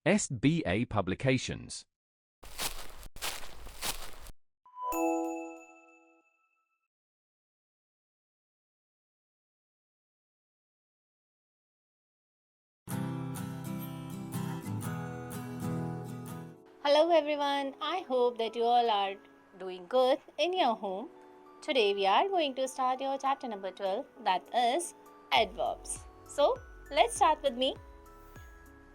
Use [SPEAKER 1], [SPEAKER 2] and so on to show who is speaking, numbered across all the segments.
[SPEAKER 1] SBA Publications.
[SPEAKER 2] Hello everyone, I hope that you all are doing good in your home. Today we are going to start your chapter number 12, that is adverbs. So let's start with me.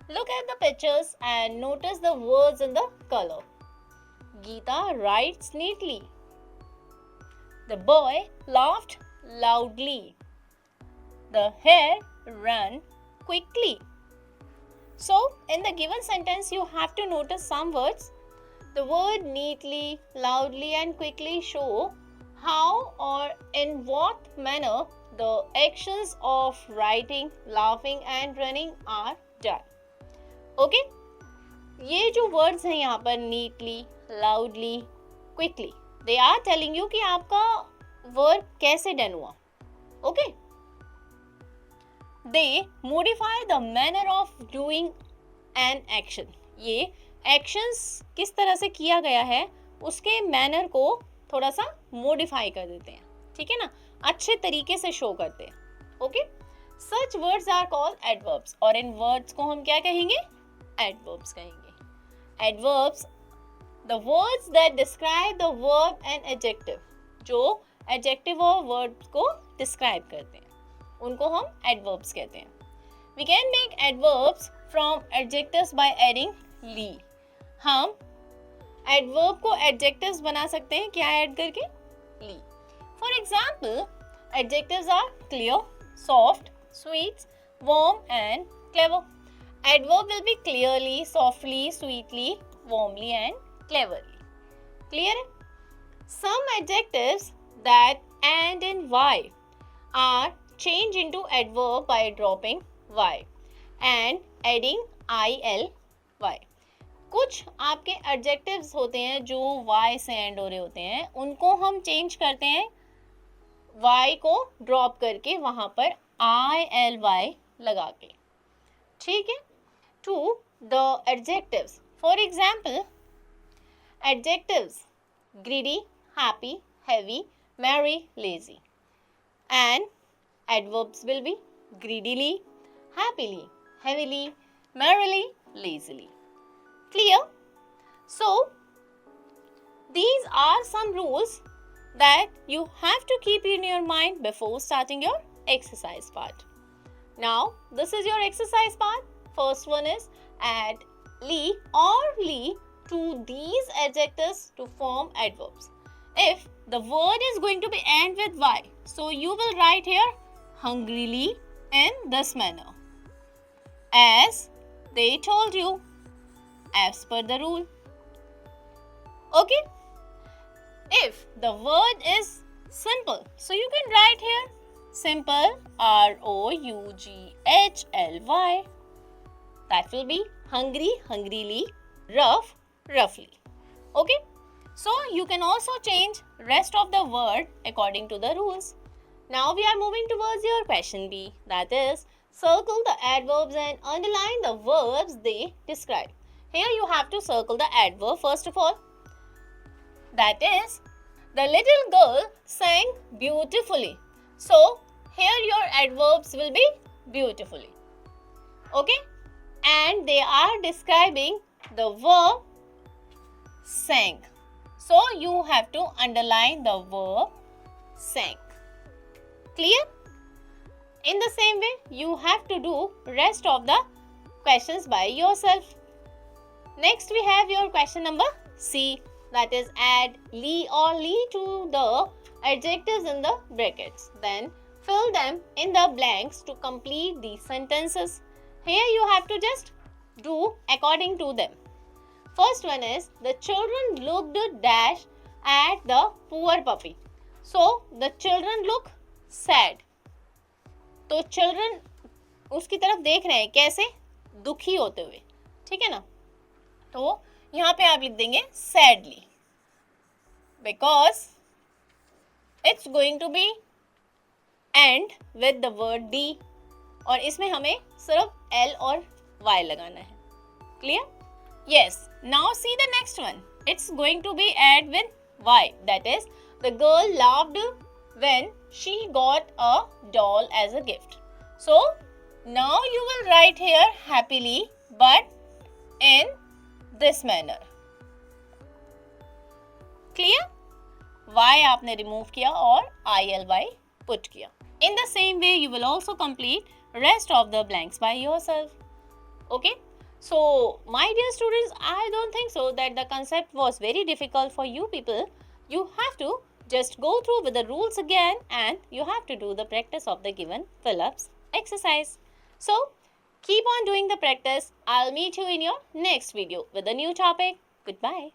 [SPEAKER 2] Look at the pictures and notice the words in the color. Geeta writes neatly. The boy laughed loudly. The hare ran quickly. So in the given sentence you have to notice some words. The word neatly, loudly and quickly show how or in what manner the actions of writing, laughing and running are done. Okay? ये जो words हैं यहाँ पर neatly, loudly, quickly, they are telling you कि आपका verb कैसे done हुआ. Okay? They modify the manner of doing an action. ये एक्शंस किस तरह से किया गया है उसके मैनर को थोड़ा सा मॉडिफाई कर देते हैं, ठीक है ना, अच्छे तरीके से शो करते हैं. Okay, such words are called adverbs और इन वर्ड्स को हम क्या कहेंगे? एडवर्ब्स कहेंगे. Adverbs the words that describe the verb and adjective, जो एडजेक्टिव और वर्ब को डिस्क्राइब करते हैं उनको हम एडवर्ब्स कहते हैं. We can make adverbs from adjectives by adding ly. हम एडवर्ब को एडजेक्टिव्स बना सकते हैं क्या ऐड करके? Ly. For example, adjectives are clear, soft, sweet, warm and clever. Adverb will be clearly, softly, sweetly, warmly and cleverly. Clear है? Some adjectives that end in Y are changed into adverb by dropping y and adding il-y. कुछ आपके adjectives होते हैं जो y से end हो रहे होते हैं, उनको हम change करते हैं y को drop करके वहाँ पर il-y लगा के, ठीक है. To the adjectives, for example, adjectives greedy, happy, heavy, merry, lazy, and adverbs will be greedily, happily, heavily, merrily, lazily. Clear? So, these are some rules that you have to keep in your mind before starting your exercise part. Now, this is your exercise part. First one is add ly or ly to these adjectives to form adverbs. If the word is going to be end with y, so you will write here hungrily in this manner, as they told you, as per the rule. Okay? If the word is simple, so you can write here simple, R-O-U-G-H-L-Y. That will be hungry, hungrily, rough, roughly. Okay? So you can also change rest of the word according to the rules. Now we are moving towards your question B, that is, circle the adverbs and underline the verbs they describe. Here you have to circle the adverb first of all. That is, the little girl sang beautifully. So here your adverbs will be beautifully. Okay? And they are describing the verb sang. So you have to underline the verb sang. Clear? In the same way, you have to do rest of the questions by yourself. Next we have your question number C, that is add ly or ly to the adjectives in the brackets. Then fill them in the blanks to complete these sentences. Here you have to just do according to them. First one is, the children looked dash at the poor puppy. So the children look sad. तो children उसकी तरफ देख रहे हैं कैसे? दुखी होते हुए, ठीक है ना. तो यहाँ पे आप लिख देंगे sadly, because it's going to be end with the word D और इसमें हमें सिर्फ L और Y लगाना है. Clear? Yes. Now see the next one. It's going to be add with Y. That is, the girl laughed when she got a doll as a gift. So now you will write here happily, but in this manner. Clear? Y आपने remove किया और ILY put किया. In the same way, you will also complete rest of the blanks by yourself. Okay? So, my dear students, I don't think so that the concept was very difficult for you people. You have to just go through with the rules again and you have to do the practice of the given fill-ups exercise. So, keep on doing the practice. I'll meet you in your next video with a new topic. Goodbye.